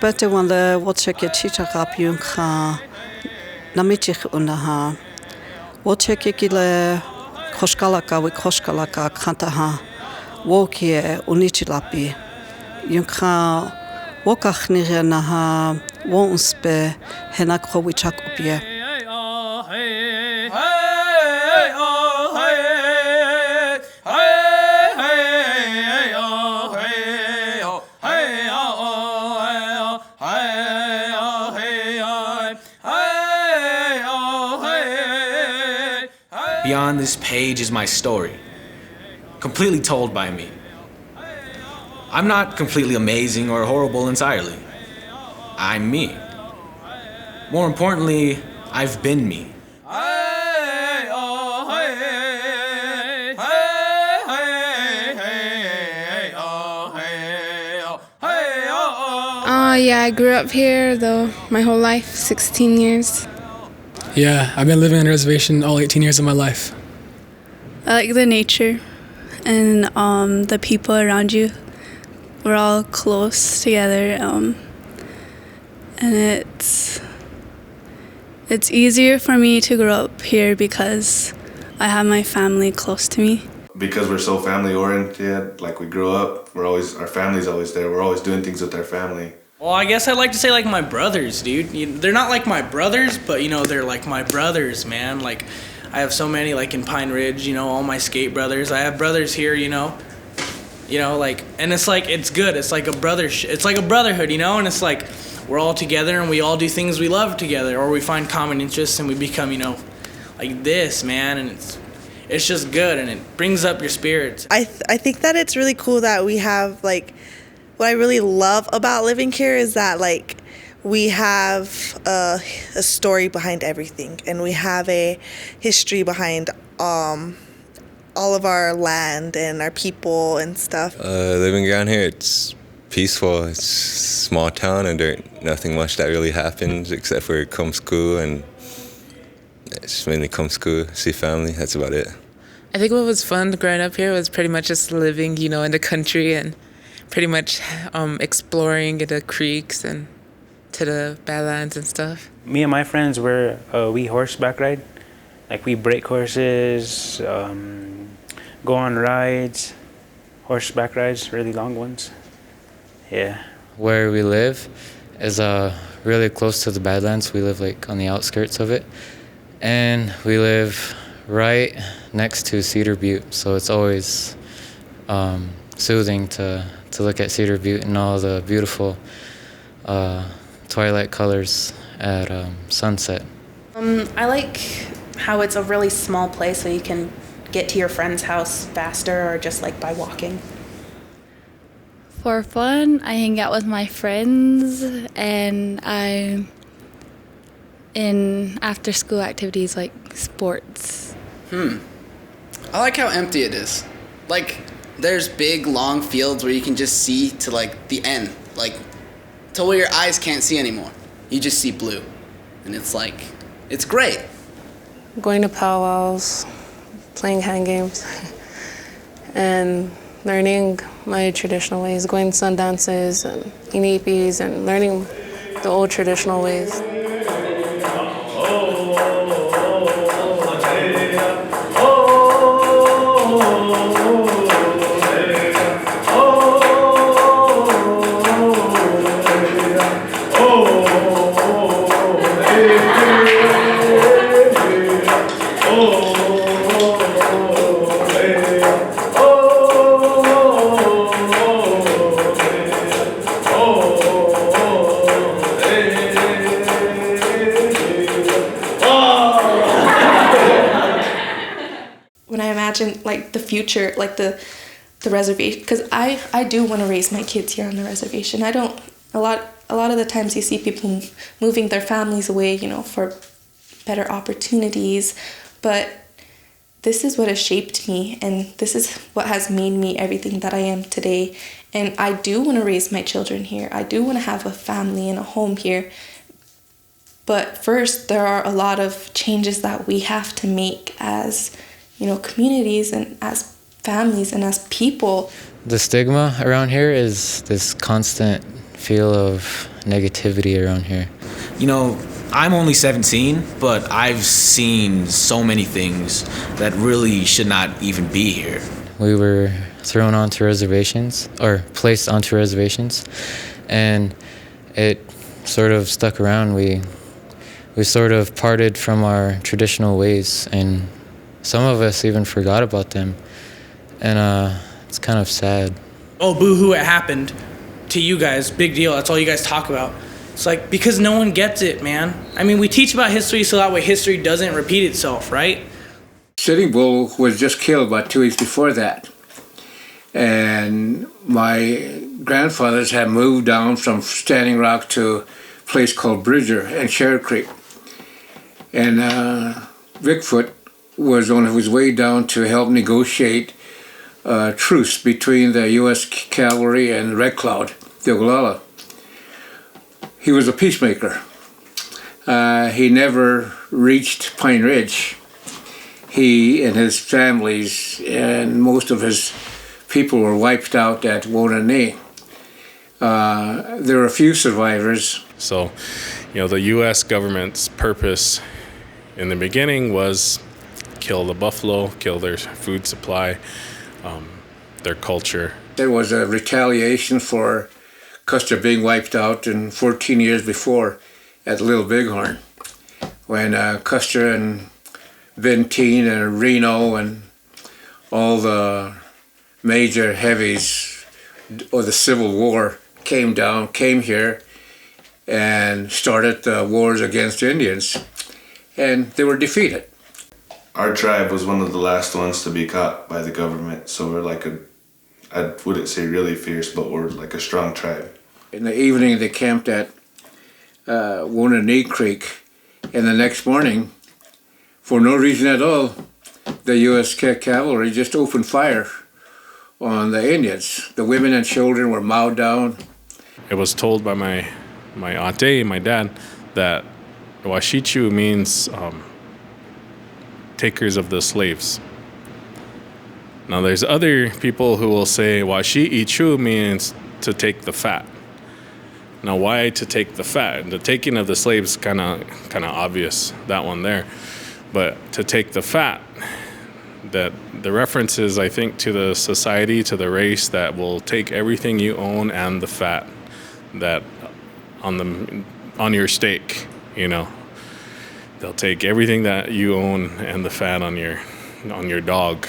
Bete wan le wocheke chichakap yung kha namichich unaha wocheke kile khoshkalaka we khoshkalaka khantaha wokie unichilapi yung kha wokakhni naha wonspe henakho wichakupie Beyond this page is my story, completely told by me. I'm not completely amazing or horrible entirely. I'm me. More importantly, I've been me. Yeah, I grew up here, though, my whole life, 16 years. Yeah, I've been living on a reservation all 18 years of my life. I like the nature and the people around you. We're all close together, and it's easier for me to grow up here because I have my family close to me. Because we're so family oriented, like we grew up, our family's always there. We're always doing things with our family. Well, I guess I'd like to say like my brothers, dude. They're not like my brothers, but they're like my brothers, man. Like I have so many like in Pine Ridge, all my skate brothers. I have brothers here, like, and it's like it's good. It's like a it's like a brotherhood, and it's like we're all together and we all do things we love together, or we find common interests and we become, like this, man. And it's just good and it brings up your spirits. I think that it's really cool that we have like. What I really love about living here is that like we have a story behind everything, and we have a history behind all of our land and our people and stuff. Living around here, it's peaceful. It's a small town, and there's nothing much that really happens except for come school, and it's mainly come school, see family. That's about it. I think what was fun growing up here was pretty much just living, in the country and pretty much exploring the creeks and to the badlands and stuff. Me and my friends we horseback ride. Like we break horses, go on rides, horseback rides, really long ones. Yeah. Where we live is really close to the badlands. We live like on the outskirts of it. And we live right next to Cedar Butte, so it's always soothing to look at Cedar Butte and all the beautiful twilight colors at sunset. I like how it's a really small place so you can get to your friend's house faster or just like by walking. For fun, I hang out with my friends and I'm in after school activities like sports. I like how empty it is. Like there's big long fields where you can just see to like the end, like to where your eyes can't see anymore. You just see blue, and it's like it's great. Going to powwows, playing hand games, and learning my traditional ways, going to sun dances and inipis and learning the old traditional ways. like the future, like the reservation, because I do want to raise my kids here on the reservation. I don't, a lot of the times you see people moving their families away, you know, for better opportunities, but this is what has shaped me, and this is what has made me everything that I am today. And I do want to raise my children here. I do want to have a family and a home here. But first, there are a lot of changes that we have to make as, you know, communities and as families and as people. The stigma around here is this constant feel of negativity around here. You know, I'm only 17, but I've seen so many things that really should not even be here. We were thrown onto reservations, or placed onto reservations, and it sort of stuck around. We sort of parted from our traditional ways, and some of us even forgot about them, and it's kind of sad. Oh, boo-hoo, it happened to you guys. Big deal. That's all you guys talk about. It's like, because no one gets it, man. I mean, we teach about history so that way history doesn't repeat itself, right? Sitting Bull was just killed about 2 weeks before that. And my grandfathers had moved down from Standing Rock to a place called Bridger and Cherry Creek. And Bigfoot was on his way down to help negotiate a truce between the U.S. Cavalry and Red Cloud, the Oglala. He was a peacemaker. He never reached Pine Ridge. He and his families and most of his people were wiped out at Woonanee. There are a few survivors. So, you know, the U.S. government's purpose in the beginning was kill the buffalo, kill their food supply, their culture. There was a retaliation for Custer being wiped out in 14 years before at Little Bighorn, when Custer and Benteen and Reno and all the major heavies of the Civil War came here and started the wars against Indians, and they were defeated. Our tribe was one of the last ones to be caught by the government, so we're like I wouldn't say really fierce, but we're like a strong tribe. In the evening, they camped at Woonanee Creek, and the next morning, for no reason at all, the U.S. Cavalry just opened fire on the Indians. The women and children were mowed down. It was told by my auntie, my dad, that Washichu means takers of the slaves. Now there's other people who will say Washi-Ichu means to take the fat. Now why to take the fat? The taking of the slaves kind of obvious, that one there. But to take the fat, that the reference is, I think, to the society, to the race that will take everything you own and the fat that on your steak, you know. They'll take everything that you own and the fat on your dog.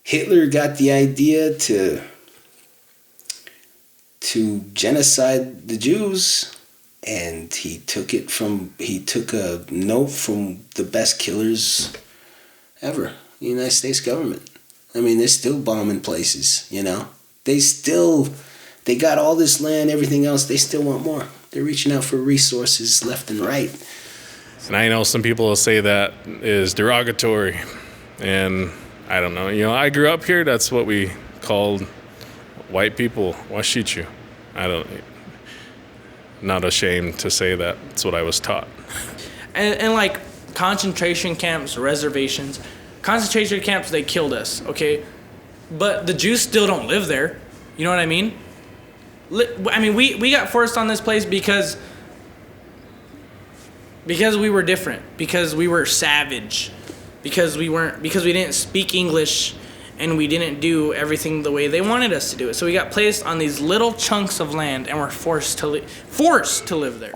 Hitler got the idea to genocide the Jews, and he took a note from the best killers ever, the United States government. I mean, they're still bombing places, you know. They got all this land, everything else, they still want more. They're reaching out for resources left and right. And I know some people will say that is derogatory, and I don't know. You know, I grew up here. That's what we called white people, Washichu. Not ashamed to say that. That's what I was taught. And like concentration camps, reservations, concentration camps, they killed us, okay? But the Jews still don't live there. You know what I mean? I mean, we got forced on this place because we were different, because we were savage, because we didn't speak English, and we didn't do everything the way they wanted us to do it. So we got placed on these little chunks of land, and we're forced to live there.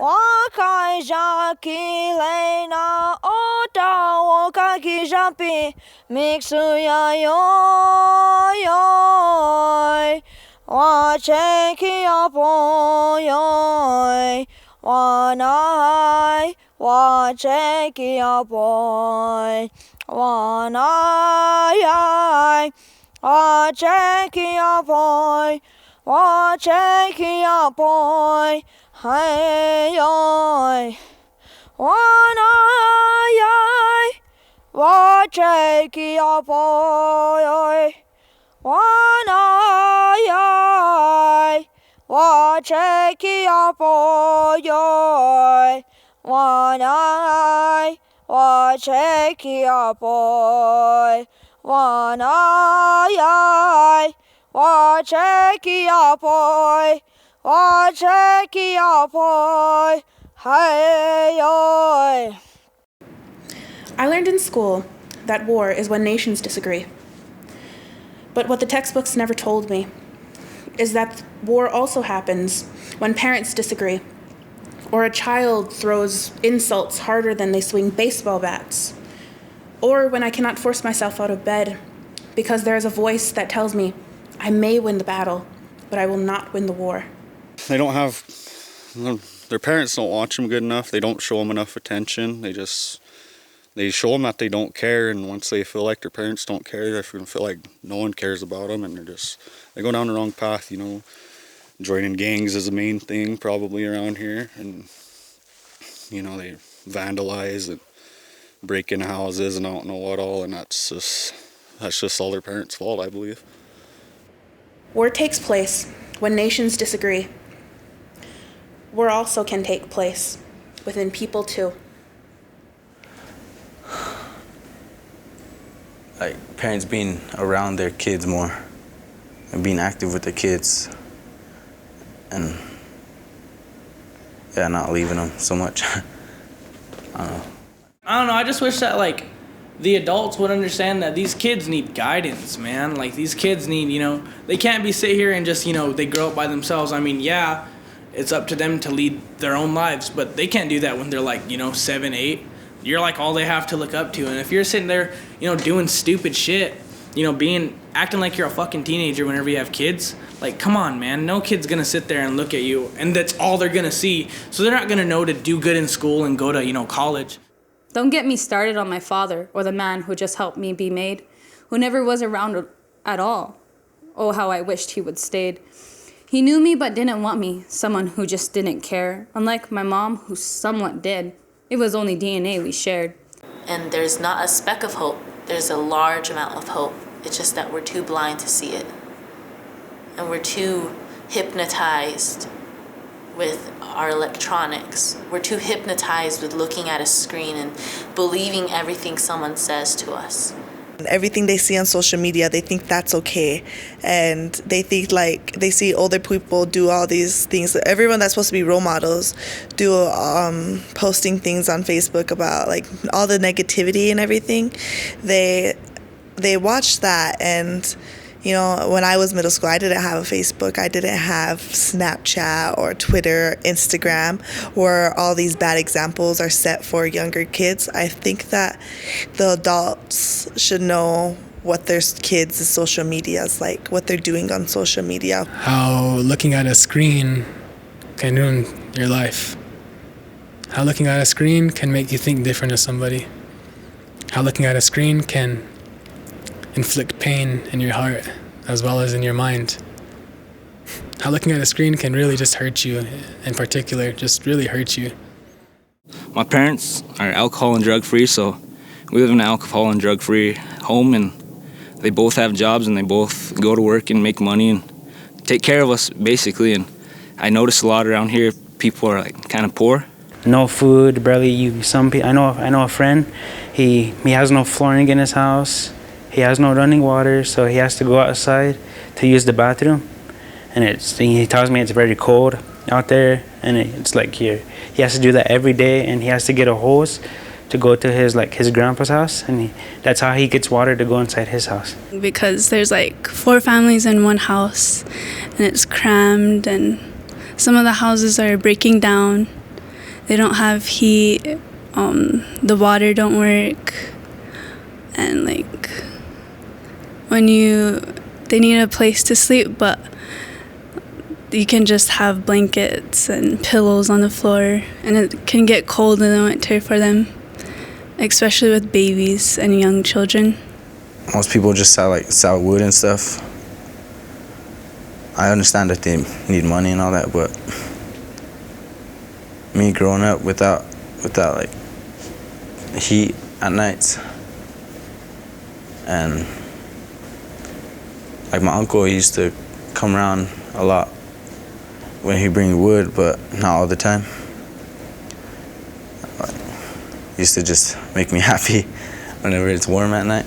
Wanai, wacheki a boy. Wanai, wacheki a boy. Wacheki a boy. Hey, oi. Wanai, wacheki a boy. Wanai, wacheki a boy. Wanai, wacheki a boy. Wanai, wacheki a boy. Wacheki a boy. Hey, oi. I learned in school that war is when nations disagree. But what the textbooks never told me is that war also happens when parents disagree, or a child throws insults harder than they swing baseball bats, or when I cannot force myself out of bed because there is a voice that tells me I may win the battle, but I will not win the war. They don't have, their parents don't watch them good enough. They don't show them enough attention. They show them that they don't care, and once they feel like their parents don't care, they feel like no one cares about them, and they go down the wrong path, you know. Joining gangs is the main thing probably around here, and, you know, they vandalize and break into houses and I don't know what all, and that's just all their parents' fault, I believe. War takes place when nations disagree. War also can take place within people too. Like parents being around their kids more and being active with their kids and not leaving them so much. I don't know, I just wish that like the adults would understand that these kids need guidance, man. Like these kids need, you know, they can't be sit here and just, you know, they grow up by themselves. I mean, yeah, it's up to them to lead their own lives, but they can't do that when they're like, you know, 7, 8. You're like all they have to look up to. And if you're sitting there, you know, doing stupid shit, you know, acting like you're a fucking teenager whenever you have kids, like, come on, man. No kid's gonna sit there and look at you, and that's all they're gonna see. So they're not gonna know to do good in school and go to, you know, college. Don't get me started on my father, or the man who just helped me be made, who never was around at all. Oh, how I wished he would stayed. He knew me but didn't want me, someone who just didn't care, unlike my mom, who somewhat did. It was only DNA we shared. And there's not a speck of hope. There's a large amount of hope. It's just that we're too blind to see it. And we're too hypnotized with our electronics. We're too hypnotized with looking at a screen and believing everything someone says to us. Everything they see on social media, they think that's okay. And they think like they see older people do all these things. Everyone that's supposed to be role models do posting things on Facebook about like all the negativity and everything. They watch that, and you know, when I was middle school, I didn't have a Facebook. I didn't have Snapchat or Twitter, Instagram, where all these bad examples are set for younger kids. I think that the adults should know what their kids' social media is like, what they're doing on social media. How looking at a screen can ruin your life. How looking at a screen can make you think different of somebody. How looking at a screen can inflict pain in your heart as well as in your mind. How looking at a screen can really just hurt you, in particular, just really hurt you. My parents are alcohol and drug free, so we live in an alcohol and drug free home, and they both have jobs and they both go to work and make money and take care of us basically. And I notice a lot around here, people are like kind of poor. No food, barely. I know a friend. He has no flooring in his house. He has no running water, so he has to go outside to use the bathroom. And he tells me it's very cold out there, and it's like he has to do that every day, and he has to get a hose to go to his grandpa's house, and that's how he gets water to go inside his house. Because there's like 4 families in one house, and it's crammed, and some of the houses are breaking down. They don't have heat, the water don't work, and like they need a place to sleep, but you can just have blankets and pillows on the floor, and it can get cold in the winter for them, especially with babies and young children. Most people just sell wood and stuff. I understand that they need money and all that, but me growing up without like heat at nights, and like my uncle, he used to come around a lot when he bring wood, but not all the time. Like, used to just make me happy whenever it's warm at night.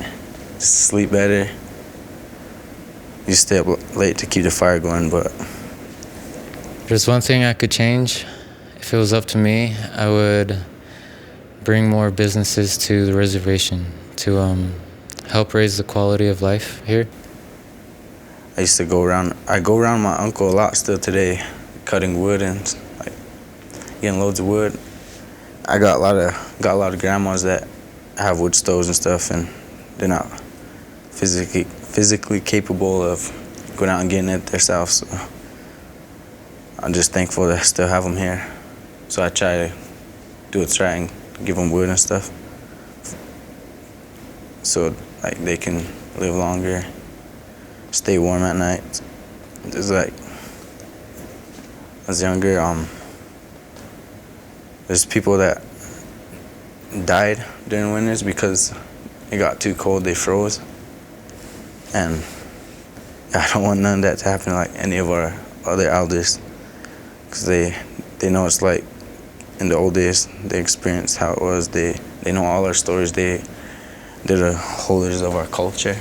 Just sleep better. Used to stay up late to keep the fire going, but there's one thing I could change. If it was up to me, I would bring more businesses to the reservation to help raise the quality of life here. I used to go around my uncle a lot still today, cutting wood and like getting loads of wood. I got a lot of grandmas that have wood stoves and stuff, and they're not physically capable of going out and getting it themselves. So I'm just thankful that I still have them here. So I try to do what's right and give them wood and stuff, so like they can live longer, stay warm at night. Just like I was younger, there's people that died during winters because it got too cold, they froze. And I don't want none of that to happen to like any of our other elders, because they know it's like in the old days. They experienced how it was. They know all our stories. They're the holders of our culture.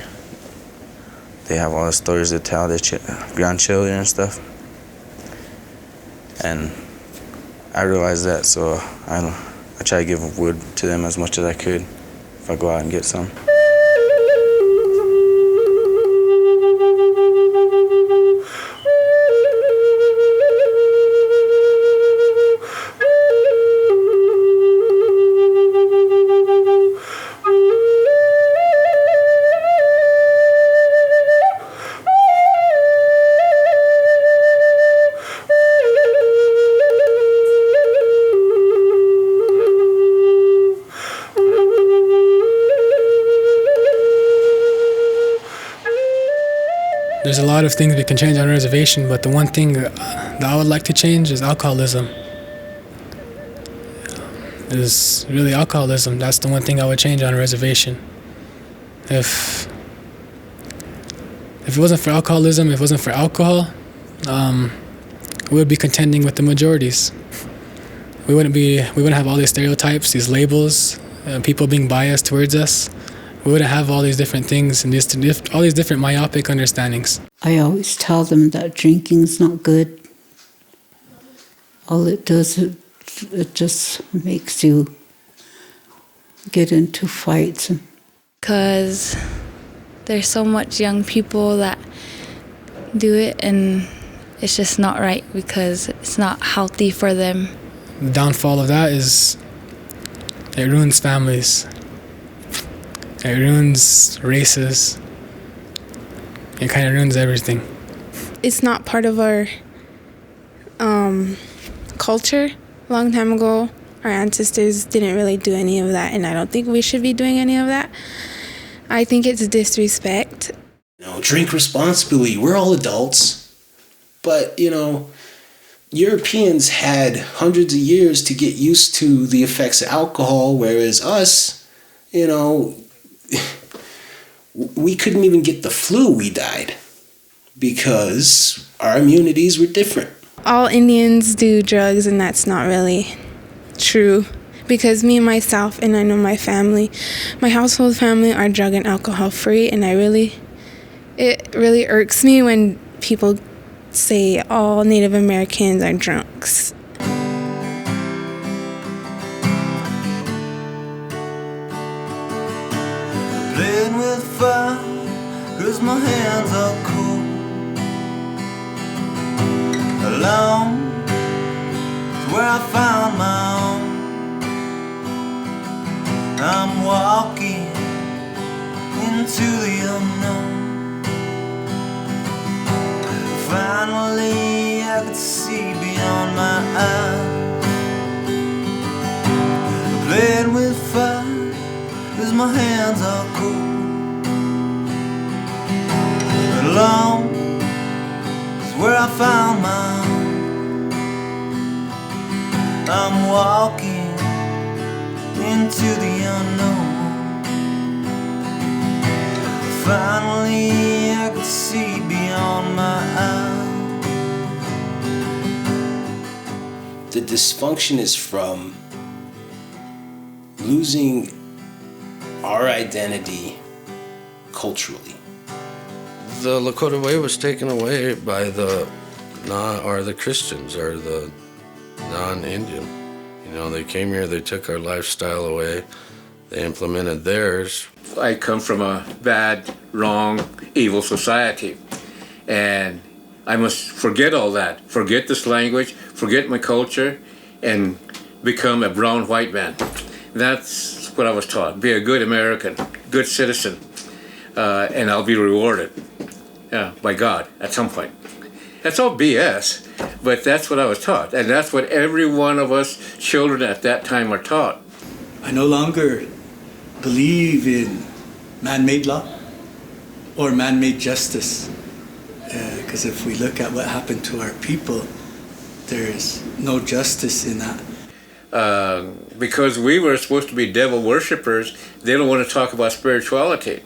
They have all the stories to tell their grandchildren and stuff. And I realized that, so I try to give wood to them as much as I could if I go out and get some. There's a lot of things we can change on a reservation, but the one thing that I would like to change is alcoholism. Is really alcoholism. That's the one thing I would change on a reservation. If it wasn't for alcoholism, if it wasn't for alcohol, we would be contending with the majorities. We wouldn't have all these stereotypes, these labels, people being biased towards us. We wouldn't have all these different things and all these different myopic understandings. I always tell them that drinking's not good. All it does, it just makes you get into fights. Because there's so much young people that do it, and it's just not right because it's not healthy for them. The downfall of that is it ruins families. It ruins races. It kind of ruins everything. It's not part of our culture. A long time ago, our ancestors didn't really do any of that, and I don't think we should be doing any of that. I think it's disrespect. Drink responsibly. We're all adults. But, Europeans had hundreds of years to get used to the effects of alcohol, whereas us, we couldn't even get the flu, we died, because our immunities were different. All Indians do drugs, and that's not really true. Because me and myself, and I know my family, my household family are drug and alcohol free, and it really irks me when people say all Native Americans are drunks. Playing with fire, 'cause my hands are cold. Alone is where I found my own. I'm walking into the unknown. Finally I hand with fire as my hands are cold. Alone is where I found mine. I'm walking into the unknown. Finally I could see beyond my eyes. The dysfunction is from losing our identity culturally. The Lakota way was taken away by the Christians or the non-Indian. You know, they came here, they took our lifestyle away, they implemented theirs. I come from a bad, wrong, evil society, and I must forget all that, forget this language, forget my culture, and become a brown white man. That's what I was taught. Be a good American, good citizen, and I'll be rewarded by God at some point. That's all BS, but that's what I was taught, and that's what every one of us children at that time are taught. I no longer believe in man-made law or man-made justice, because if we look at what happened to our people, there's no justice in that. Because we were supposed to be devil worshippers, they don't want to talk about spirituality.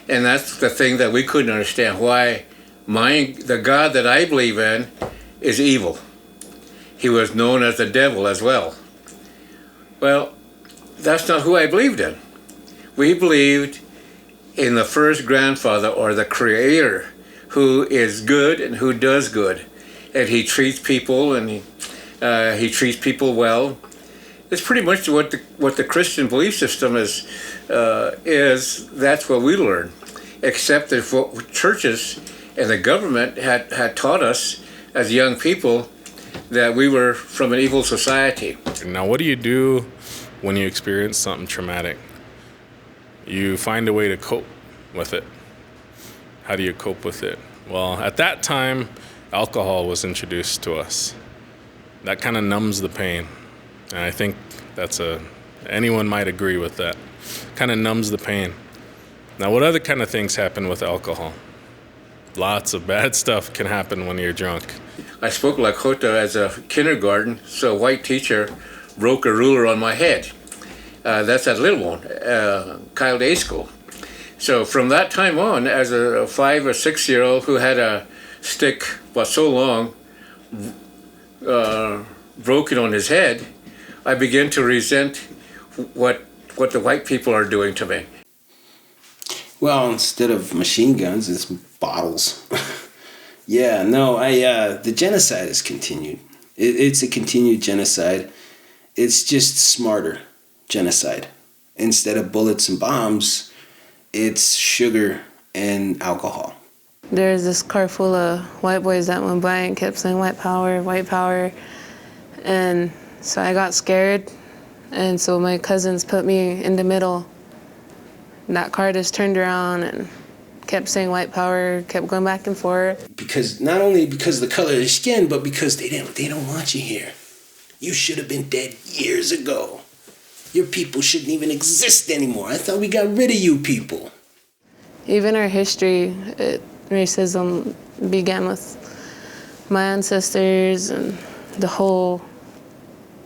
And that's the thing that we couldn't understand, why the God that I believe in is evil. He was known as the devil as well. Well, that's not who I believed in. We believed in the first grandfather, or the creator, who is good and who does good. And he treats people, and he treats people well. It's pretty much what the Christian belief system is. That's what we learn. Except that what churches and the government had taught us as young people, that we were from an evil society. Now, what do you do when you experience something traumatic? You find a way to cope with it. How do you cope with it? Well, at that time, alcohol was introduced to us. That kind of numbs the pain. And I think anyone might agree with that. Kind of numbs the pain. Now, what other kind of things happen with alcohol? Lots of bad stuff can happen when you're drunk. I spoke Lakota as a kindergarten, so a white teacher broke a ruler on my head. That's at Little One, Kyle Day School. So from that time on, as a 5 or 6 year old who had a stick so long broken on his head, I began to resent what the white people are doing to me. Well, instead of machine guns, it's bottles. The genocide has continued. It's a continued genocide. It's just smarter genocide. Instead of bullets and bombs, it's sugar and alcohol. There's this car full of white boys that went by and kept saying white power. And so I got scared. And so my cousins put me in the middle. And that car just turned around and kept saying white power, kept going back and forth. Because not only because of the color of your skin, but because they don't want you here. You should have been dead years ago. Your people shouldn't even exist anymore. I thought we got rid of you people. Even our history, racism began with my ancestors and the whole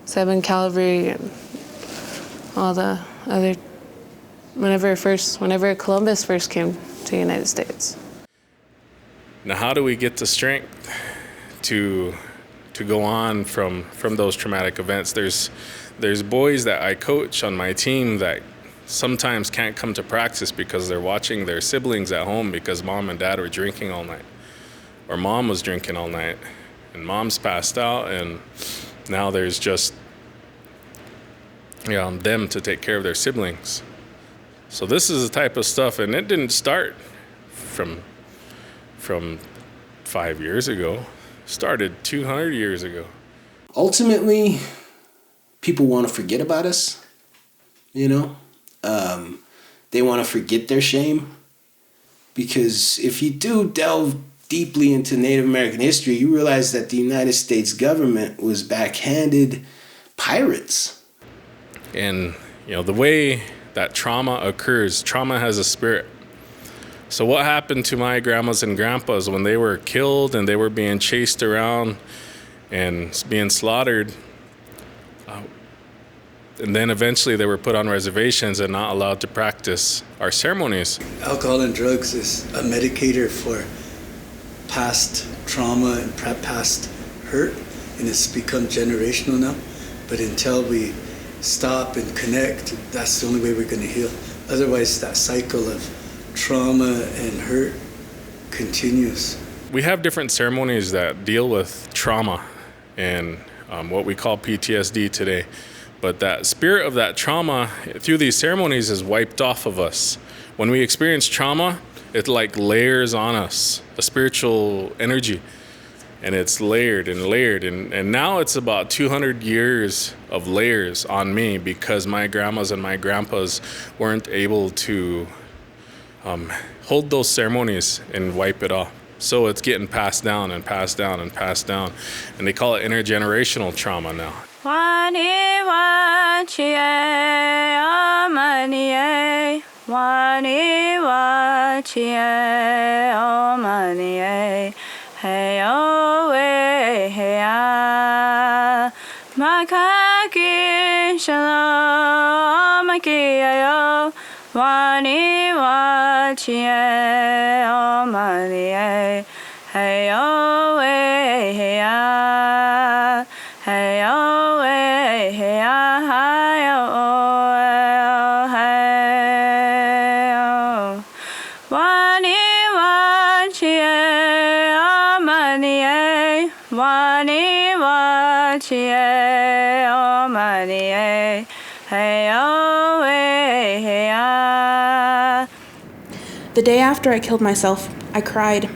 7 Cavalry and all the other. Whenever Columbus first came to the United States. Now, how do we get the strength to go on from those traumatic events? There's boys that I coach on my team that sometimes can't come to practice because they're watching their siblings at home because mom and dad were drinking all night, or mom was drinking all night, and mom's passed out, and now there's just them to take care of their siblings. So this is the type of stuff, and it didn't start from 5 years ago. It started 200 years ago. Ultimately, people want to forget about us, They want to forget their shame. Because if you do delve deeply into Native American history, you realize that the United States government was backhanded pirates. And the way that trauma occurs, trauma has a spirit. So what happened to my grandmas and grandpas when they were killed and they were being chased around and being slaughtered, and then eventually they were put on reservations and not allowed to practice our ceremonies. Alcohol and drugs is a medicator for past trauma and past hurt, and it's become generational now. But until we stop and connect, that's the only way we're going to heal. Otherwise, that cycle of trauma and hurt continues. We have different ceremonies that deal with trauma and what we call PTSD today. But that spirit of that trauma through these ceremonies is wiped off of us. When we experience trauma, it like layers on us, a spiritual energy. And it's layered and layered. And now it's about 200 years of layers on me because my grandmas and my grandpas weren't able to hold those ceremonies and wipe it off. So it's getting passed down and passed down and passed down. And they call it intergenerational trauma now. Wani wachie omanie, wani wachie omanie, hey owe hey ah, makaki shalom makiyo, wani wachie omanie, hey owe hey ah, hey oh. The day after I killed myself, I cried.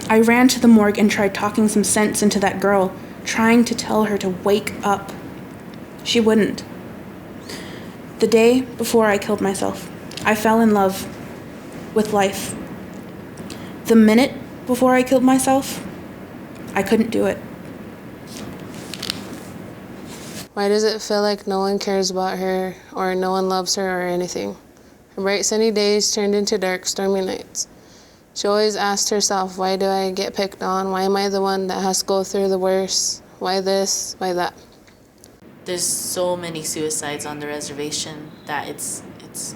I ran to the morgue and tried talking some sense into that girl, trying to tell her to wake up. She wouldn't. The day before I killed myself, I fell in love with life. The minute before I killed myself, I couldn't do it. Why does it feel like no one cares about her or no one loves her or anything? Her bright sunny days turned into dark stormy nights. She always asked herself, why do I get picked on? Why am I the one that has to go through the worst? Why this? Why that? There's so many suicides on the reservation that it's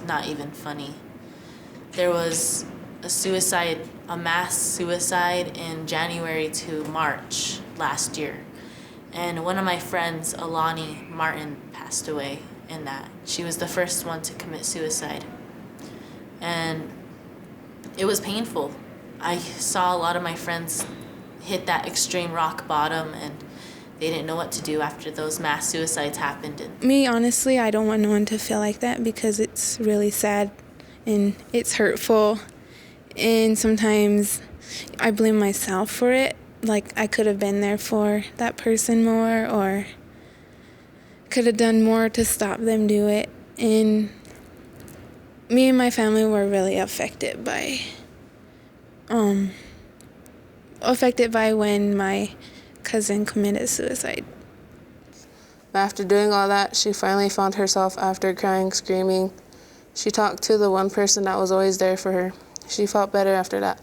not even funny. There was a mass suicide in January to March last year. And one of my friends, Alani Martin, passed away in that. She was the first one to commit suicide. And it was painful. I saw a lot of my friends hit that extreme rock bottom and they didn't know what to do after those mass suicides happened. Me, honestly, I don't want no one to feel like that because it's really sad and it's hurtful. And sometimes I blame myself for it. Like I could have been there for that person more or could have done more to stop them do it. And me and my family were really affected by when my cousin committed suicide. After doing all that, she finally found herself after crying, screaming. She talked to the one person that was always there for her. She felt better after that.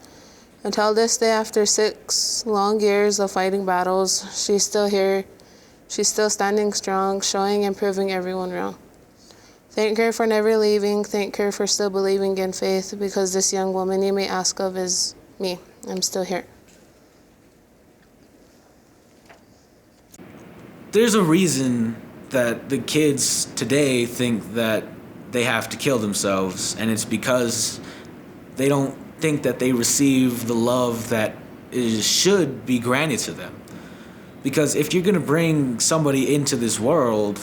Until this day, after 6 long years of fighting battles, she's still here. She's still standing strong, showing and proving everyone wrong. Thank her for never leaving. Thank her for still believing in faith, because this young woman you may ask of is me. I'm still here. There's a reason that the kids today think that they have to kill themselves, and it's because they don't think that they receive the love that should be granted to them. Because if you're gonna bring somebody into this world,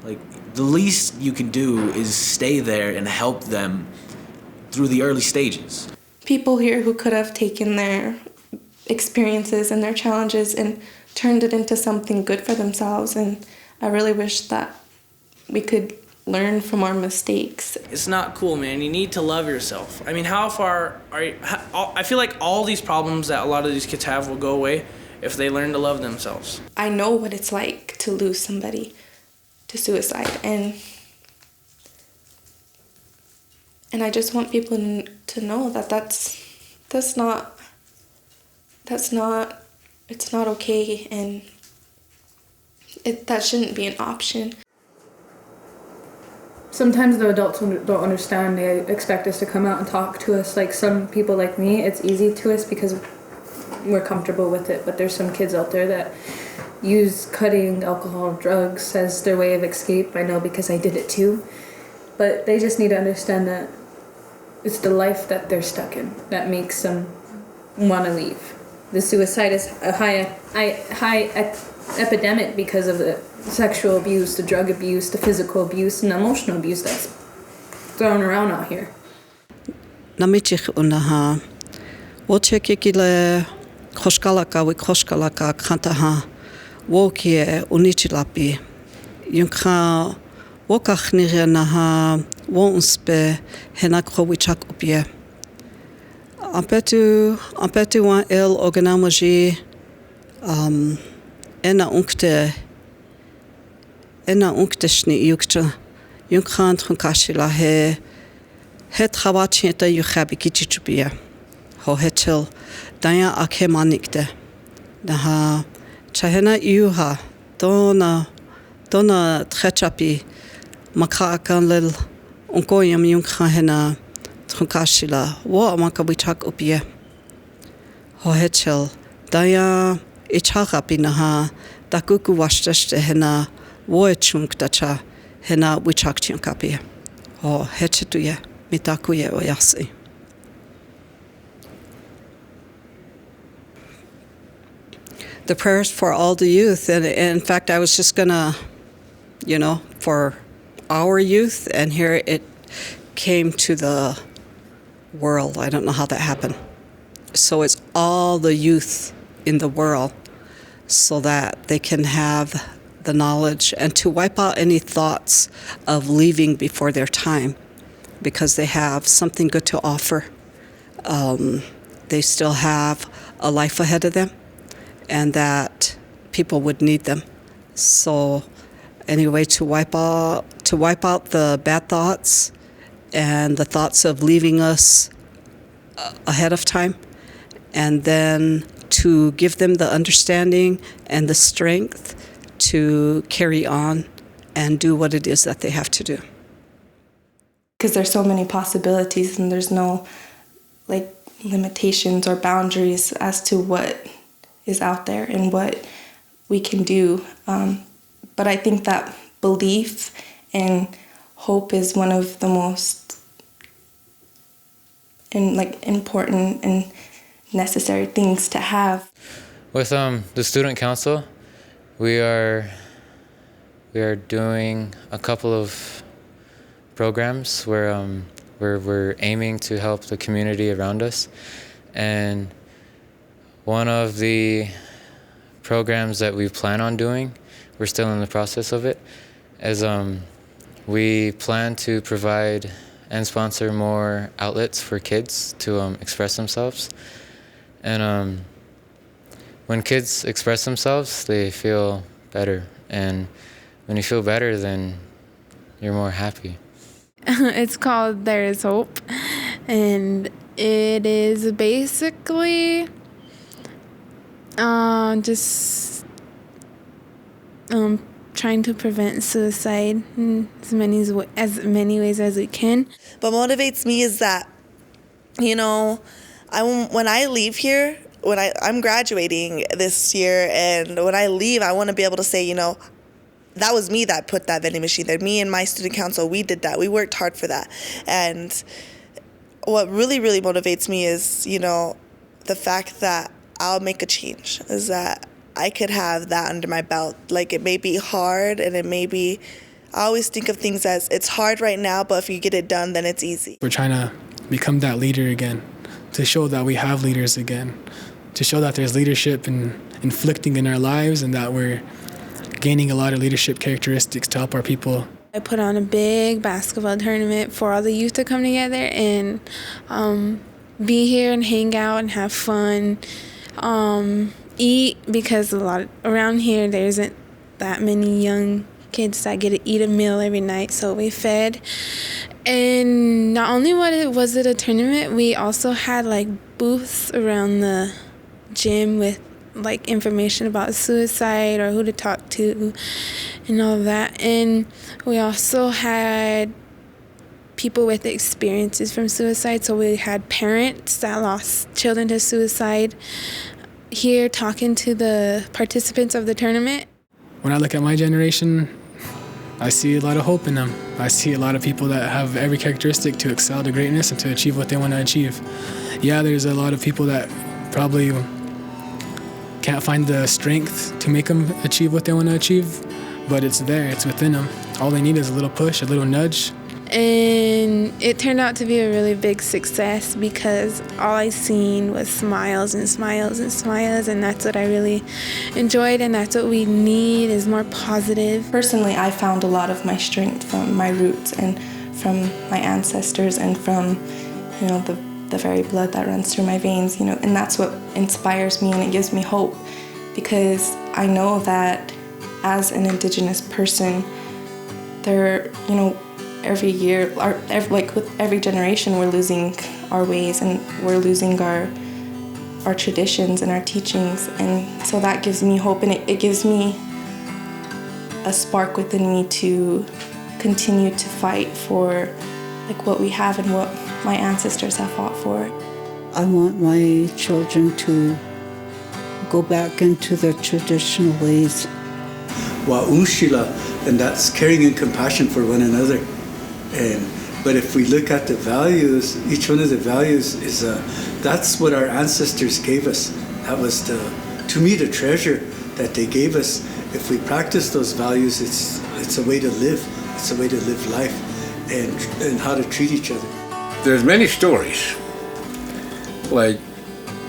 like, the least you can do is stay there and help them through the early stages. People here who could have taken their experiences and their challenges and turned it into something good for themselves, and I really wish that we could learn from our mistakes. It's not cool, man. You need to love yourself. I mean, how far are you? I feel like all these problems that a lot of these kids have will go away if they learn to love themselves. I know what it's like to lose somebody to suicide, and And I just want people to know that it's not okay, and that shouldn't be an option. Sometimes the adults don't understand. They expect us to come out and talk to us. Like some people like me, it's easy to us because we're comfortable with it. But there's some kids out there that use cutting, alcohol, drugs as their way of escape. I know because I did it too. But they just need to understand that it's the life that they're stuck in that makes them want to leave. The suicide is a high epidemic because of the sexual abuse, the drug abuse, the physical abuse, and emotional abuse that's thrown around out here. Namichich unaha. Wochekikile khoshkalaka we khoshkalaka khantaha. Wokie unichilapi. Yunkha wokachnirnaha wonspe henakrowichak upie. Ampetu wan el oganamoji ena unkte shni yukcha yunkhan thunkashila he het khawachita yukhabi kichichupia ho Hetzel daya akhe manikte daha chahena yuha dona trechapi makakan lil unkoyam yunkha hena thunkashila wo amakabichak upia ho Hetzel daya ichagapi naha takuku washtashte hena woechungtacha hena wichakchiankapi ho hechetuye mitakuye oyasi. The prayers for all the youth, and in fact I was just gonna, for our youth, and here it came to the world. I don't know how that happened. So it's all the youth in the world so that they can have the knowledge and to wipe out any thoughts of leaving before their time because they have something good to offer. They still have a life ahead of them and that people would need them. So anyway, to wipe out the bad thoughts and the thoughts of leaving us ahead of time, and then to give them the understanding and the strength to carry on and do what it is that they have to do. Because there's so many possibilities and there's no limitations or boundaries as to what is out there and what we can do. But I think that belief and hope is one of the most important and necessary things to have. With the student council, we are doing a couple of programs where we're aiming to help the community around us, and one of the programs that we plan on doing, we're still in the process of it, is we plan to provide and sponsor more outlets for kids to express themselves. And when kids express themselves, they feel better. And when you feel better, then you're more happy. It's called There Is Hope. And it is basically just trying to prevent suicide in as many ways as we can. What motivates me is that, when I leave here, I'm graduating this year, and when I leave, I want to be able to say, that was me that put that vending machine there. Me and my student council, we did that. We worked hard for that. And what really, really motivates me is, the fact that I'll make a change, is that I could have that under my belt. It may be hard, and I always think of things as it's hard right now, but if you get it done, then it's easy. We're trying to become that leader again, to show that we have leaders again, to show that there's leadership inflicting in our lives and that we're gaining a lot of leadership characteristics to help our people. I put on a big basketball tournament for all the youth to come together and be here and hang out and have fun, eat, because around here there isn't that many young kids that get to eat a meal every night, so we fed And not only was it a tournament, we also had like booths around the gym with like information about suicide or who to talk to and all that. And we also had people with experiences from suicide. So we had parents that lost children to suicide here talking to the participants of the tournament. When I look at my generation, I see a lot of hope in them. I see a lot of people that have every characteristic to excel to greatness and to achieve what they want to achieve. Yeah, there's a lot of people that probably can't find the strength to make them achieve what they want to achieve, but it's there, it's within them. All they need is a little push, a little nudge. And it turned out to be a really big success because all I seen was smiles and smiles and smiles, and that's what I really enjoyed, and that's what we need, is more positive. Personally, I found a lot of my strength from my roots and from my ancestors and from, you know, the very blood that runs through my veins, you know, and that's what inspires me and it gives me hope, because I know that as an Indigenous person, there, you know, every year, like with every generation, we're losing our ways and we're losing our traditions and our teachings, and so that gives me hope, and it gives me a spark within me to continue to fight for like what we have and what my ancestors have fought for. I want my children to go back into their traditional ways. Wa'ushila, and that's caring and compassion for one another. But if we look at the values, each one of the values is that's what our ancestors gave us. That was to me the treasure that they gave us. If we practice those values, it's a way to live. It's a way to live life and how to treat each other. There's many stories, like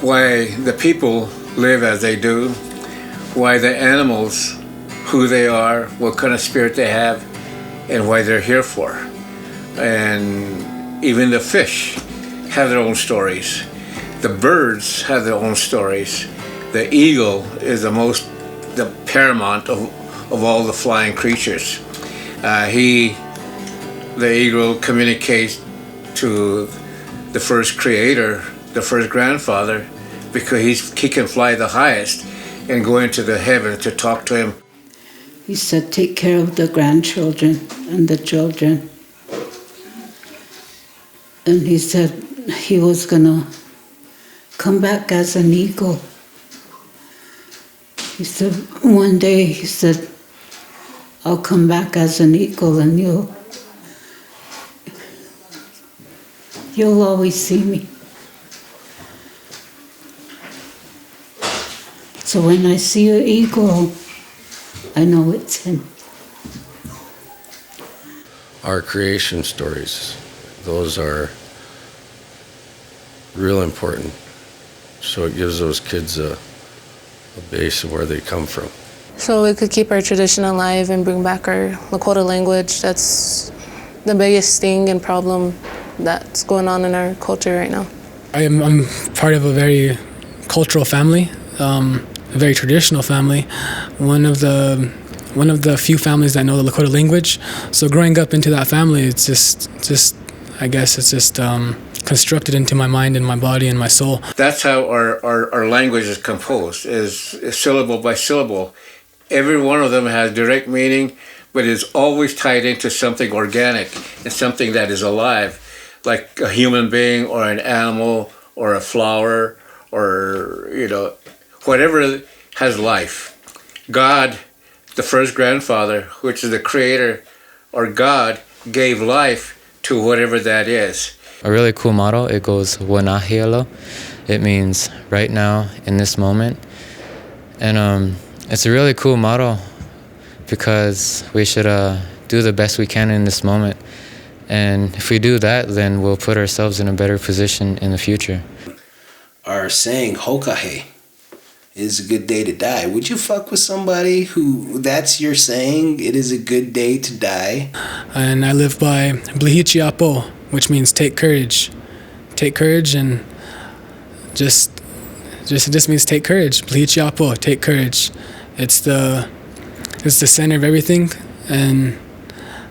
why the people live as they do, why the animals, who they are, what kind of spirit they have, and why they're here for. And even the fish have their own stories. The birds have their own stories. The eagle is the paramount of all the flying creatures. The eagle communicates to the first creator, the first grandfather, because he can fly the highest and go into the heaven to talk to him. He said, take care of the grandchildren and the children. And he said he was going to come back as an eagle. He said, one day, he said, I'll come back as an eagle and you'll always see me. So when I see an eagle, I know it's him. Our creation stories, those are real important. So it gives those kids a base of where they come from. So we could keep our tradition alive and bring back our Lakota language. That's the biggest thing and problem that's going on in our culture right now. I'm part of a very cultural family, a very traditional family. One of the few families that know the Lakota language. So growing up into that family, it's just I guess it's just constructed into my mind and my body and my soul. That's how our language is composed, is syllable by syllable. Every one of them has direct meaning, but it's always tied into something organic and something that is alive, like a human being or an animal or a flower or, whatever has life. God, the first grandfather, which is the creator, or God, gave life to whatever that is. A really cool motto, it goes, Wanahielo. It means right now, in this moment. And it's a really cool motto because we should do the best we can in this moment. And if we do that, then we'll put ourselves in a better position in the future. Our saying, Hokahe, is a good day to die. Would you fuck with somebody who that's your saying, it is a good day to die? And I live by Blihichiapo, which means take courage. Take courage, and just it just means take courage. Blihichiapo, take courage. It's the center of everything, and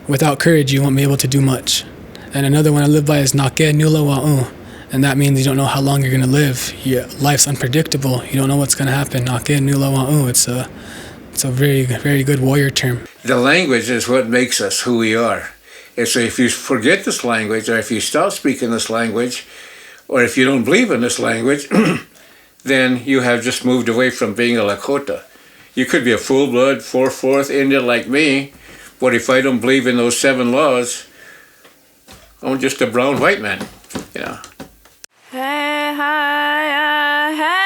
without courage you won't be able to do much. And another one I live by is Nake Nula Wa'u. And that means you don't know how long you're going to live. Your life's unpredictable. You don't know what's going to happen. Nake Nula Wa'u. It's a very, very good warrior term. The language is what makes us who we are. And so if you forget this language, or if you stop speaking this language, or if you don't believe in this language, then you have just moved away from being a Lakota. You could be a full-blood, 4/4 Indian like me, but if I don't believe in those 7 laws, I'm just a brown white man, you know. Hey, hi, hey.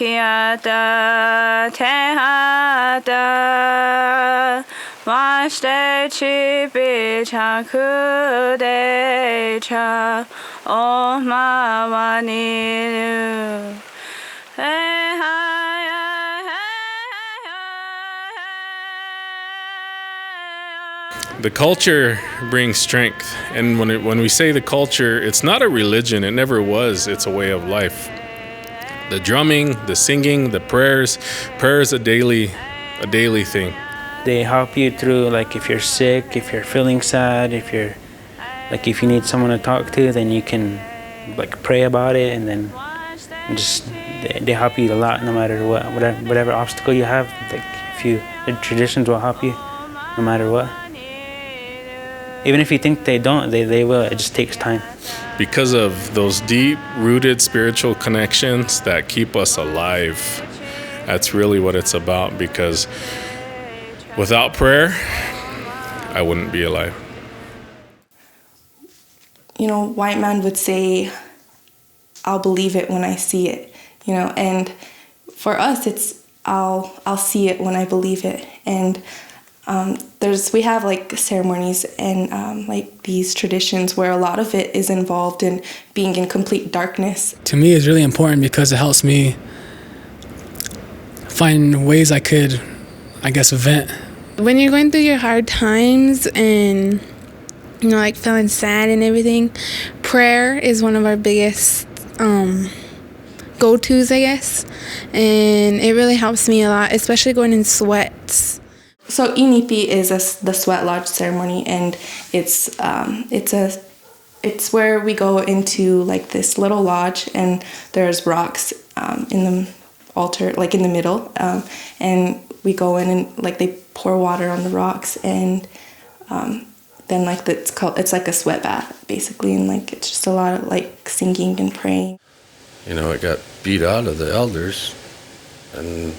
Kiata tehata Mashte chibi chakude cha O mawaniru The culture brings strength, and when we say the culture, it's not a religion. It never was. It's a way of life. The drumming, the singing, the prayers. Prayer is a daily thing. They help you through, like, if you're sick, if you're feeling sad, if you need someone to talk to, then you can, like, pray about it, and then they help you a lot, no matter whatever obstacle you have. Like, the traditions will help you, no matter what. Even if you think they don't, they will. It just takes time. Because of those deep-rooted spiritual connections that keep us alive. That's really what it's about, because without prayer, I wouldn't be alive. You know, Whiteman would say, I'll believe it when I see it, you know, and for us, it's I'll see it when I believe it. And we have like ceremonies and like these traditions where a lot of it is involved in being in complete darkness. To me, it's really important because it helps me find ways I could, I guess, vent. When you're going through your hard times and, you know, like feeling sad and everything, prayer is one of our biggest go-tos, I guess. And it really helps me a lot, especially going in sweats. So Inipi is the sweat lodge ceremony, and it's where we go into like this little lodge, and there's rocks in the altar, like in the middle, and we go in and like they pour water on the rocks, and then like it's like a sweat bath basically, and like it's just a lot of like singing and praying. You know, it got beat out of the elders, and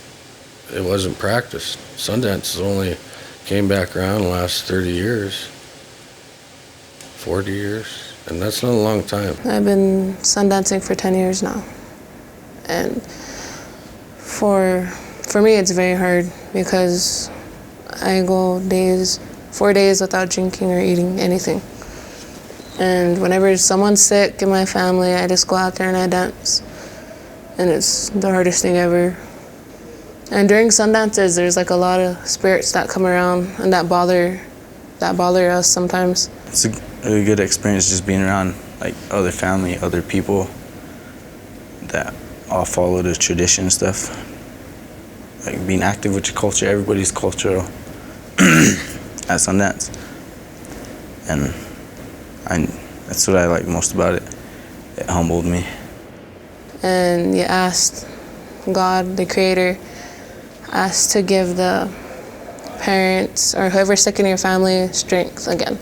it wasn't practiced. Sundance only came back around the last 30 years, 40 years, and that's not a long time. I've been sundancing for 10 years now. And for me, it's very hard because I go 4 days without drinking or eating anything. And whenever someone's sick in my family, I just go out there and I dance. And it's the hardest thing ever. And during sundances, there's like a lot of spirits that come around and that bother us sometimes. It's a good experience just being around like other family, other people that all follow the tradition stuff. Like being active with your culture, everybody's cultural at Sundance. And that's what I like most about it. It humbled me. And you asked God, the Creator, asked to give the parents or whoever's sick in your family strength again.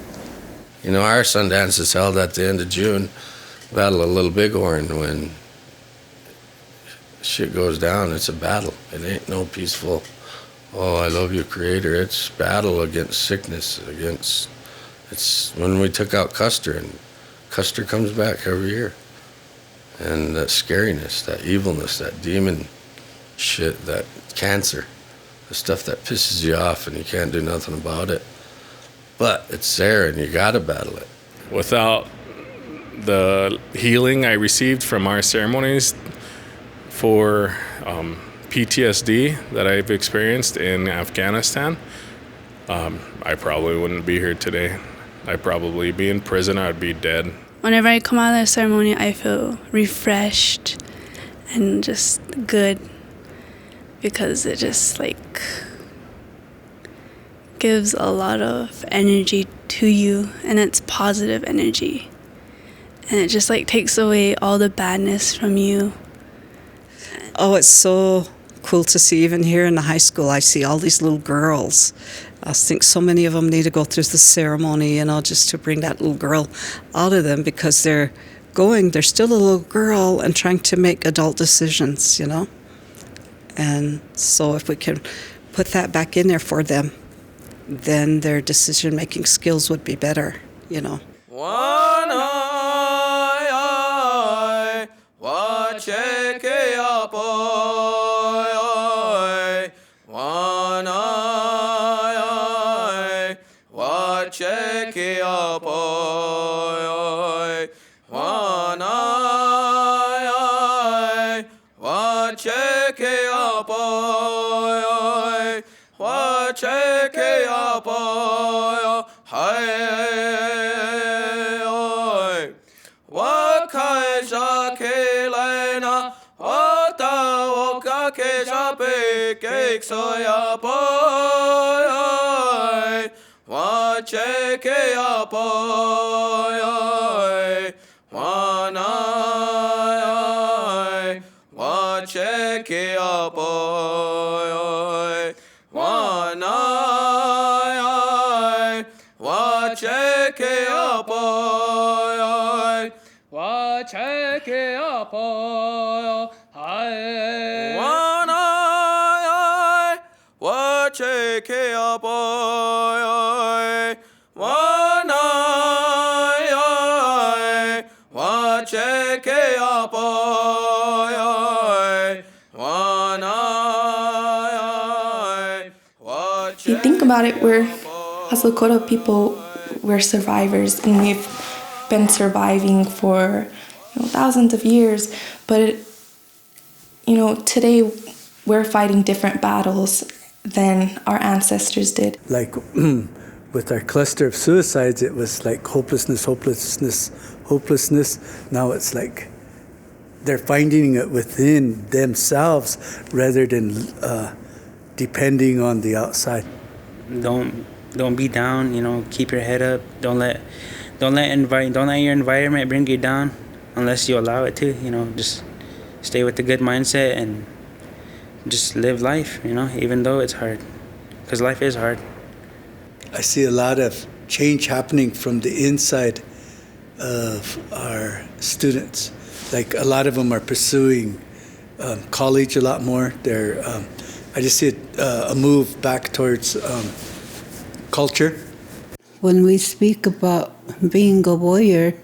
You know, our Sundance is held at the end of June, Battle of Little Bighorn. When shit goes down, it's a battle. It ain't no peaceful, oh, I love you, Creator. It's battle against sickness, it's when we took out Custer, and Custer comes back every year. And that scariness, that evilness, that demon shit, that cancer, the stuff that pisses you off and you can't do nothing about it. But it's there and you gotta battle it. Without the healing I received from our ceremonies for PTSD that I've experienced in Afghanistan, I probably wouldn't be here today. I'd probably be in prison. I'd be dead. Whenever I come out of the ceremony, I feel refreshed and just good, because it just like gives a lot of energy to you, and it's positive energy, and it just like takes away all the badness from you. Oh, it's so cool to see. Even here in the high school, I see all these little girls. I think so many of them need to go through the ceremony, just to bring that little girl out of them, because they're still a little girl and trying to make adult decisions, And so if we can put that back in there for them, then their decision-making skills would be better, If you think about it, as Lakota people, we're survivors, and we've been surviving for thousands of years. But today we're fighting different battles than our ancestors did. Like with our cluster of suicides, it was like hopelessness. Now it's like they're finding it within themselves rather than depending on the outside. Don't be down. Keep your head up. Don't let your environment bring you down, unless you allow it to. Just stay with the good mindset and just live life. Even though it's hard, because life is hard. I see a lot of change happening from the inside of our students. Like a lot of them are pursuing college a lot more. I just see a move back towards culture. When we speak about being a warrior,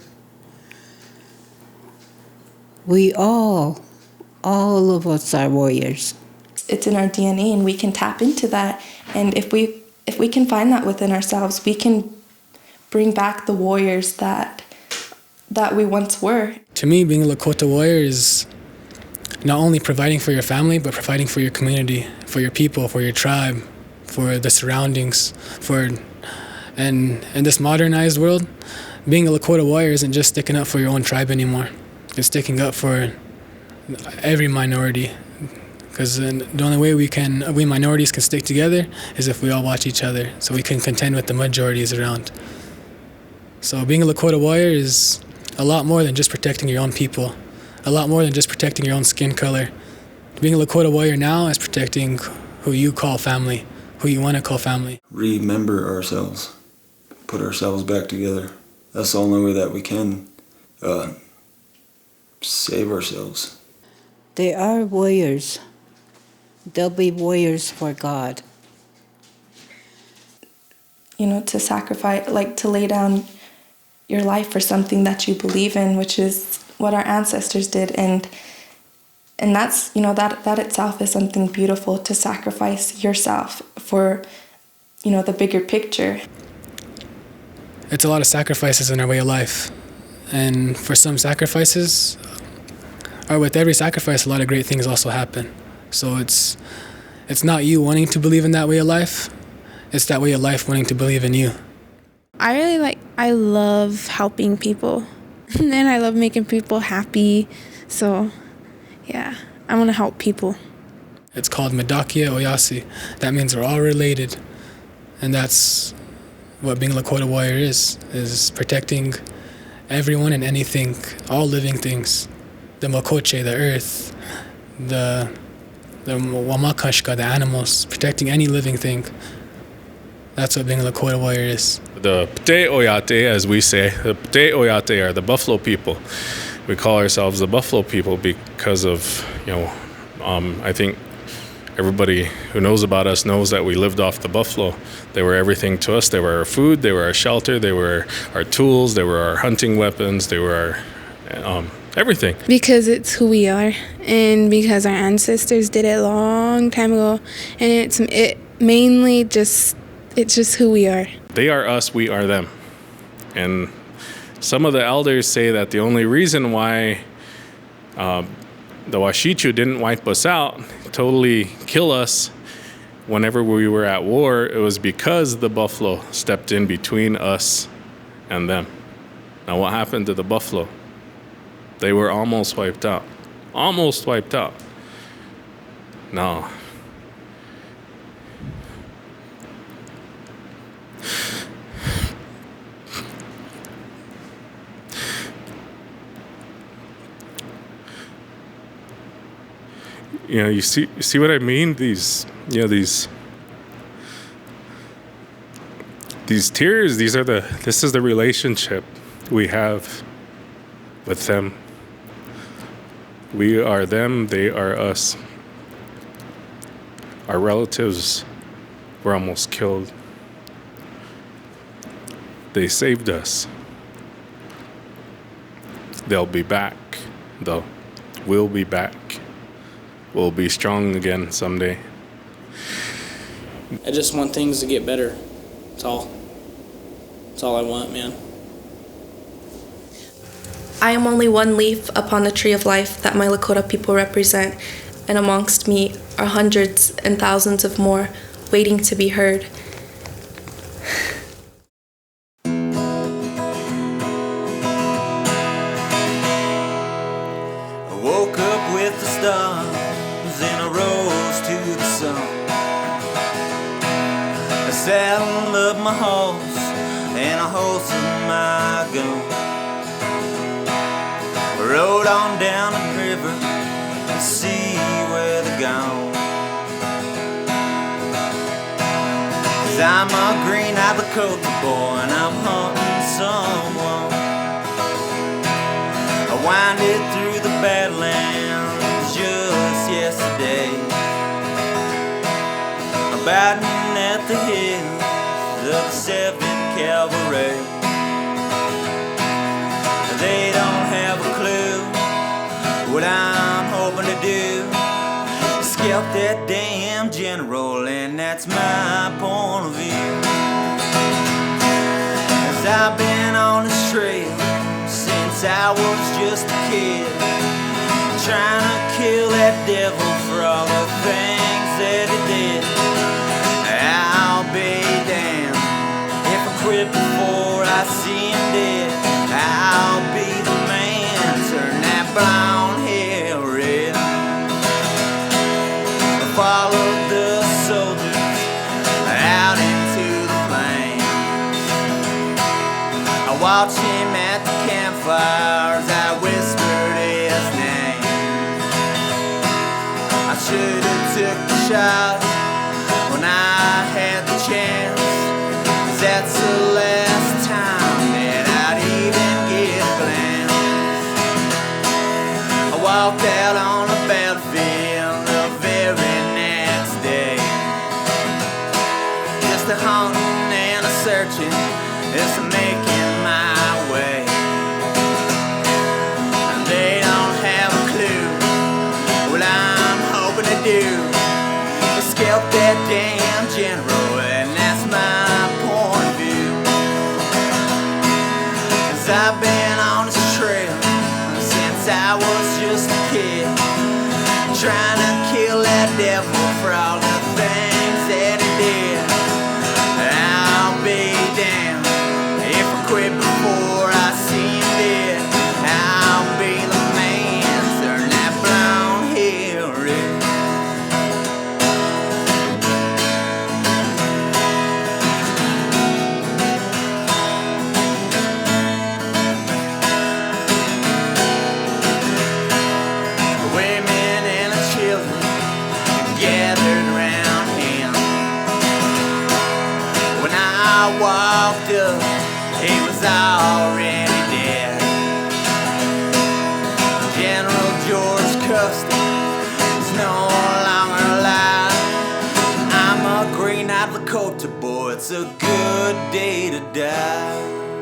we all of us are warriors. It's in our DNA, and we can tap into that. And if we can find that within ourselves, we can bring back the warriors that we once were. To me, being a Lakota warrior is not only providing for your family, but providing for your community, for your people, for your tribe, for the surroundings, and in this modernized world, being a Lakota warrior isn't just sticking up for your own tribe anymore. It's sticking up for every minority. Because the only way we minorities can stick together is if we all watch each other, so we can contend with the majorities around. So being a Lakota warrior is a lot more than just protecting your own people, a lot more than just protecting your own skin color. Being a Lakota warrior now is protecting who you call family, who you want to call family. Remember ourselves, put ourselves back together. That's the only way that we can save ourselves. They are warriors. They'll be warriors for God. To sacrifice, to lay down your life for something that you believe in, which is what our ancestors did. And And that's, that itself is something beautiful, to sacrifice yourself for, the bigger picture. It's a lot of sacrifices in our way of life. And for some sacrifices, or with every sacrifice, a lot of great things also happen. So it's not you wanting to believe in that way of life, it's that way of life wanting to believe in you. I love helping people. And I love making people happy. So, yeah, I want to help people. It's called Medakia Oyasi. That means we're all related. And that's what being a Lakota warrior is protecting everyone and anything, all living things. The Makoche, the earth, the Wamakashka, the animals, protecting any living thing. That's what being a Lakota warrior is. The Pte Oyate, as we say, the Pte Oyate are the Buffalo people. We call ourselves the Buffalo people because of, I think everybody who knows about us knows that we lived off the buffalo. They were everything to us. They were our food, they were our shelter, they were our tools, they were our hunting weapons, they were our everything. Because it's who we are, and because our ancestors did it a long time ago, and it's just who we are. They are us, we are them. And some of the elders say that the only reason why the Washichu didn't wipe us out, totally kill us whenever we were at war, it was because the buffalo stepped in between us and them. Now what happened to the buffalo? They were almost wiped out. Almost wiped out. No. You see what I mean? These tears, this is the relationship we have with them. We are them, they are us. Our relatives were almost killed. They saved us. They'll be back, though. We'll be back. We'll be strong again someday. I just want things to get better. That's all. That's all I want, man. I am only one leaf upon the tree of life that my Lakota people represent, and amongst me are hundreds and thousands of more waiting to be heard. I woke up with the stars and I rose to the sun. I saddled up my horse and I holstered my gun. I rode on down the river to see where they're gone. 'Cause I'm a green-eyed Lakota boy and I'm hunting someone. I winded through the Badlands just yesterday, abiding at the hills of the 7th Cavalry. They don't have a clue what I'm hoping to do. Scalp that damn general, and that's my point of view. 'Cause I've been on this trail since I was just a kid, trying to kill that devil for all the things that he did. I'll be damned if I quit before I see him dead. I'll be the man, turn that blonde hair red. Follow the soldiers out into the plains. I watched him at the campfires, I whispered his name. I should've took the shot when I had the chance, 'cause that's the last time that I'd even get a glance. I walked out on the battlefield the very next day, just a hunting and a searching, just making my way. And they don't have a clue do is scalp that damn general, and that's my point of view. 'Cause I've been on this trail since I was just a kid, trying to kill that devil for all the things that he did. I'll be damned if I quit before I see him dead. I'll be the man, turn that blonde hair red. The women and the children gathered around him. When I walked up, he was already dead. General George Custon is no longer alive. I'm a green-eyed Lakota boy, it's a good day to die.